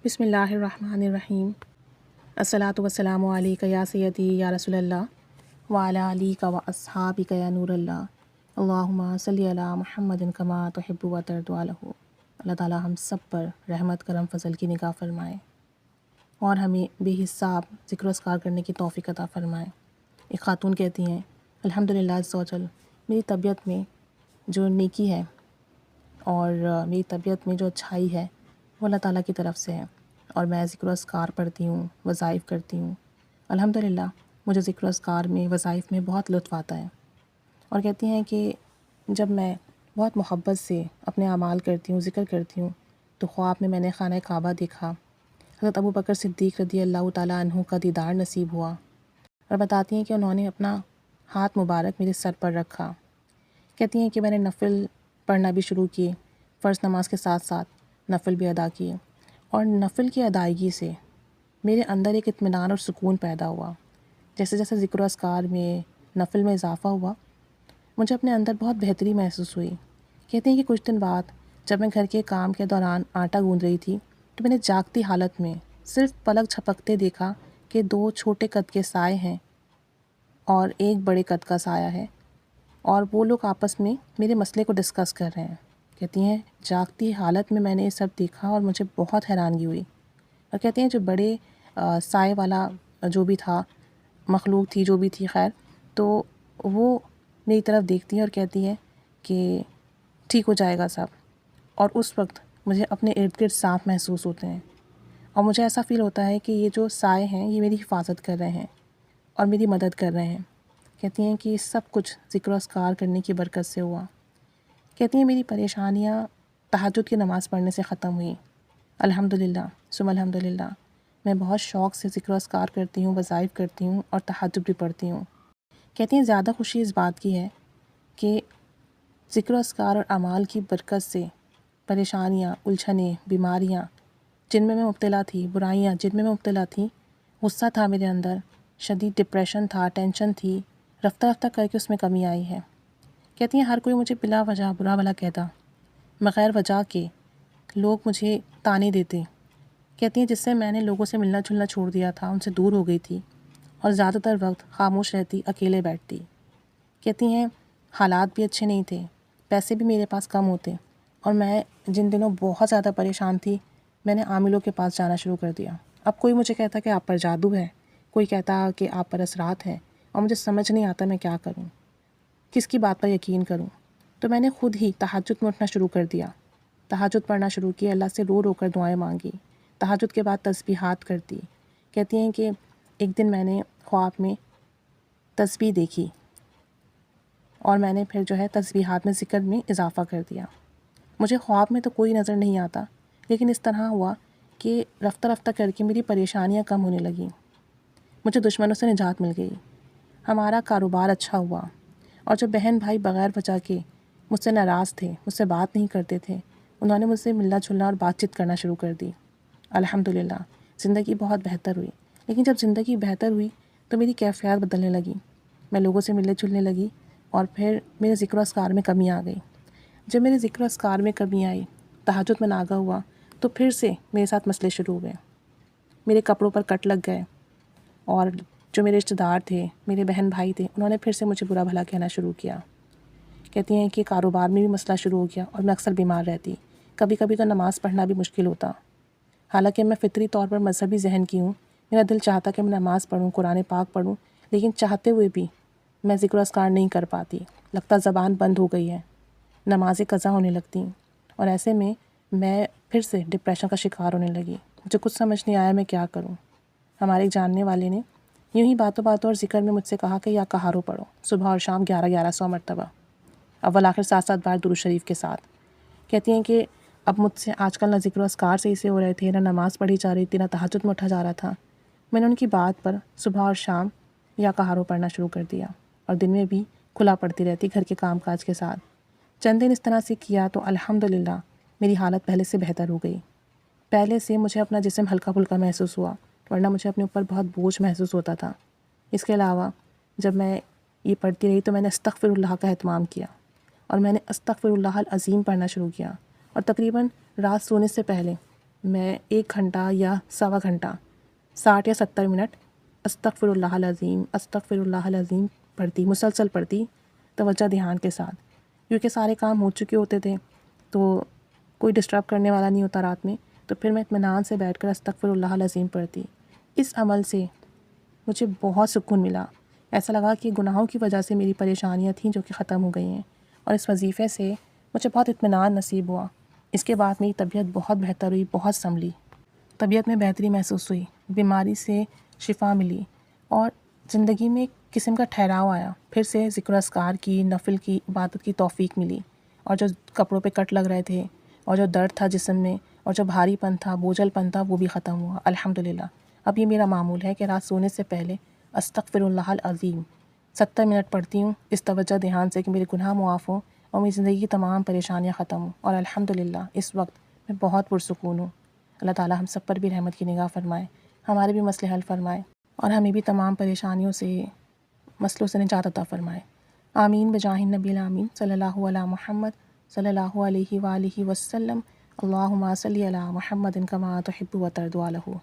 بسم اللہ الرحمن الرحیم۔ الصلاۃ والسلام علیک یا سیدی یا رسول اللہ وعلی آلک و اصحابک یا نور اللہ، اللہم صلی علی محمد کما تحب و ترضی عنہ۔ اللہ تعالیٰ ہم سب پر رحمت کرم فضل کی نگاہ فرمائے اور ہمیں بے حساب ذکر و اذکار کرنے کی توفیق عطا فرمائے۔ ایک خاتون کہتی ہیں الحمدللہ عز و جل، میری طبیعت میں جو نیکی ہے اور میری طبیعت میں جو اچھائی ہے وہ اللہ تعالیٰ کی طرف سے ہے، اور میں ذکر و اذکار پڑھتی ہوں، وظائف کرتی ہوں۔ الحمدللہ مجھے ذکر و اذکار میں، وظائف میں بہت لطف آتا ہے۔ اور کہتی ہیں کہ جب میں بہت محبت سے اپنے اعمال کرتی ہوں، ذکر کرتی ہوں، تو خواب میں نے خانہ کعبہ دیکھا، حضرت ابو بکر صدیق رضی اللہ تعالیٰ عنہ کا دیدار نصیب ہوا، اور بتاتی ہیں کہ انہوں نے اپنا ہاتھ مبارک میرے سر پر رکھا۔ کہتی ہیں کہ میں نے نفل پڑھنا بھی شروع کیے، فرض نماز کے ساتھ ساتھ نفل بھی ادا کیے، اور نفل کی ادائیگی سے میرے اندر ایک اطمینان اور سکون پیدا ہوا۔ جیسے جیسے ذکر و اذکار میں، نفل میں اضافہ ہوا، مجھے اپنے اندر بہت بہتری محسوس ہوئی۔ کہتے ہیں کہ کچھ دن بعد جب میں گھر کے کام کے دوران آٹا گوندھ رہی تھی تو میں نے جاگتی حالت میں صرف پلک جھپکتے دیکھا کہ 2 چھوٹے قد کے سائے ہیں اور ایک بڑے قد کا سایہ ہے، اور وہ لوگ آپس میں میرے مسئلے کو ڈسکس کر رہے ہیں۔ کہتی ہیں جاگتی حالت میں نے یہ سب دیکھا اور مجھے بہت حیرانگی ہوئی۔ اور کہتے ہیں جو بڑے سائے والا جو بھی تھا، مخلوق تھی جو بھی تھی، خیر، تو وہ میری طرف دیکھتی ہے اور کہتی ہے کہ ٹھیک ہو جائے گا سب، اور اس وقت مجھے اپنے ارد گرد صاف محسوس ہوتے ہیں، اور مجھے ایسا فیل ہوتا ہے کہ یہ جو سائے ہیں یہ میری حفاظت کر رہے ہیں اور میری مدد کر رہے ہیں۔ کہتی ہیں کہ یہ سب کچھ ذکر و اذکار کرنے کی برکت سے ہوا۔ کہتی ہیں میری پریشانیاں تہجد کی نماز پڑھنے سے ختم ہوئیں۔ الحمدللہ ثم الحمدللہ، میں بہت شوق سے ذکر و اذکار کرتی ہوں، وظائف کرتی ہوں اور تہجد بھی پڑھتی ہوں۔ کہتی ہیں زیادہ خوشی اس بات کی ہے کہ ذکر و اذکار اور اعمال کی برکت سے پریشانیاں، الجھنیں، بیماریاں جن میں مبتلا تھی، برائیاں جن میں مبتلا تھیں، غصہ تھا میرے اندر، شدید ڈپریشن تھا، ٹینشن تھی، رفتہ رفتہ کر کے اس میں کمی آئی ہے۔ کہتی ہیں ہر کوئی مجھے بلا وجہ برا بھلا کہتا، بغیر وجہ کے لوگ مجھے تانے دیتے۔ کہتی ہیں جس سے میں نے لوگوں سے ملنا جلنا چھوڑ دیا تھا، ان سے دور ہو گئی تھی اور زیادہ تر وقت خاموش رہتی، اکیلے بیٹھتی۔ کہتی ہیں حالات بھی اچھے نہیں تھے، پیسے بھی میرے پاس کم ہوتے، اور میں جن دنوں بہت زیادہ پریشان تھی میں نے عاملوں کے پاس جانا شروع کر دیا۔ اب کوئی مجھے کہتا کہ آپ پر جادو ہے، کوئی کہتا کہ آپ پر اثرات ہیں، اور مجھے سمجھ نہیں آتا میں کیا کروں، کس کی بات پر یقین کروں۔ تو میں نے خود ہی تہجد میں اٹھنا شروع کر دیا، تہجد پڑھنا شروع کیا، اللہ سے رو رو کر دعائیں مانگی، تہجد کے بعد تسبیحات کرتی۔ کہتی ہیں کہ ایک دن میں نے خواب میں تسبیح دیکھی، اور میں نے پھر تسبیحات میں ذکر میں اضافہ کر دیا۔ مجھے خواب میں تو کوئی نظر نہیں آتا، لیکن اس طرح ہوا کہ رفتہ رفتہ کر کے میری پریشانیاں کم ہونے لگیں، مجھے دشمنوں سے نجات مل گئی، ہمارا کاروبار اچھا ہوا، اور جو بہن بھائی بغیر وجہ کے مجھ سے ناراض تھے، مجھ سے بات نہیں کرتے تھے، انہوں نے مجھ سے ملنا جلنا اور بات چیت کرنا شروع کر دی۔ الحمدللہ زندگی بہت بہتر ہوئی۔ لیکن جب زندگی بہتر ہوئی تو میری کیفیات بدلنے لگی، میں لوگوں سے ملنے جلنے لگی، اور پھر میرے ذکر و اذکار میں کمی آ گئی۔ جب میرے ذکر و اذکار میں کمی آئی، تہجد میں ناگا ہوا، تو پھر سے میرے ساتھ مسئلے شروع ہوئے، میرے کپڑوں پر کٹ لگ گئے، اور جو میرے رشتہ دار تھے، میرے بہن بھائی تھے، انہوں نے پھر سے مجھے برا بھلا کہنا شروع کیا۔ کہتی ہیں کہ کاروبار میں بھی مسئلہ شروع ہو گیا، اور میں اکثر بیمار رہتی، کبھی کبھی تو نماز پڑھنا بھی مشکل ہوتا۔ حالانکہ میں فطری طور پر مذہبی ذہن کی ہوں، میرا دل چاہتا کہ میں نماز پڑھوں، قرآن پاک پڑھوں، لیکن چاہتے ہوئے بھی میں ذکر و اذکار نہیں کر پاتی، لگتا زبان بند ہو گئی ہے، نمازیں قضا ہونے لگتی، اور ایسے میں پھر سے ڈپریشن کا شکار ہونے لگی۔ مجھے کچھ سمجھ نہیں آیا میں کیا کروں۔ ہمارے ایک جاننے والے نے یوں ہی باتوں باتوں اور ذکر میں مجھ سے کہا کہ یا کہارو پڑھو، صبح اور شام 1100 مرتبہ، اول آخر 7 بار درود شریف کے ساتھ۔ کہتی ہیں کہ اب مجھ سے آج کل نہ ذکر و اذکار صحیح سے ہو رہے تھے، نہ نماز پڑھی جا رہی تھی، نہ تہجد میں اٹھا جا رہا تھا۔ میں نے ان کی بات پر صبح اور شام یا کہارو پڑھنا شروع کر دیا، اور دن میں بھی کھلا پڑتی رہتی گھر کے کام کاج کے ساتھ۔ چند دن اس طرح سے کیا تو الحمدللہ میری حالت پہلے سے بہتر ہو گئی۔ پہلے سے مجھے اپنا جسم ہلکا پھلکا محسوس ہوا، ورنہ مجھے اپنے اوپر بہت بوجھ محسوس ہوتا تھا۔ اس کے علاوہ جب میں یہ پڑھتی رہی تو میں نے استغفر اللہ کا اہتمام کیا، اور میں نے استغفر اللہ العظیم پڑھنا شروع کیا، اور تقریباً رات سونے سے پہلے میں 1 گھنٹہ یا سوا گھنٹہ 60 یا 70 منٹ استغفر اللہ العظیم استغفر اللہ العظیم پڑھتی، مسلسل پڑھتی، توجہ دھیان کے ساتھ، کیونکہ سارے کام ہو چکے ہوتے تھے تو کوئی ڈسٹرب کرنے والا نہیں ہوتا رات میں، تو پھر میں اطمینان سے بیٹھ کر استغفر اللہ العظیم پڑھتی۔ اس عمل سے مجھے بہت سکون ملا، ایسا لگا کہ گناہوں کی وجہ سے میری پریشانیاں تھیں جو کہ ختم ہو گئی ہیں، اور اس وظیفے سے مجھے بہت اطمینان نصیب ہوا۔ اس کے بعد میری طبیعت بہت بہتر ہوئی، بہت سنبھلی، طبیعت میں بہتری محسوس ہوئی، بیماری سے شفا ملی، اور زندگی میں ایک قسم کا ٹھہراؤ آیا، پھر سے ذکر و اذکار کی، نفل کی، عبادت کی توفیق ملی، اور جو کپڑوں پہ کٹ لگ رہے تھے اور جو درد تھا جسم میں اور جو بھاری پن تھا، بوجھل پن تھا، وہ بھی ختم ہوا الحمدللہ۔ اب یہ میرا معمول ہے کہ رات سونے سے پہلے استغفر اللہ العظیم 70 منٹ پڑھتی ہوں، اس توجہ دھیان سے کہ میرے گناہ معاف ہوں اور میری زندگی کی تمام پریشانیاں ختم ہوں، اور الحمدللہ اس وقت میں بہت پرسکون ہوں۔ اللہ تعالیٰ ہم سب پر بھی رحمت کی نگاہ فرمائے، ہمارے بھی مسئلے حل فرمائے، اور ہمیں بھی تمام پریشانیوں سے، مسئلوں سے نجات عطا فرمائے۔ آمین بجاہ النبی الامین صلی اللہ علیہ محمد صلی اللہ علیہ وآلہ وسلم۔ اللہم صلی علی محمد کما تحب و ترضی عنہ۔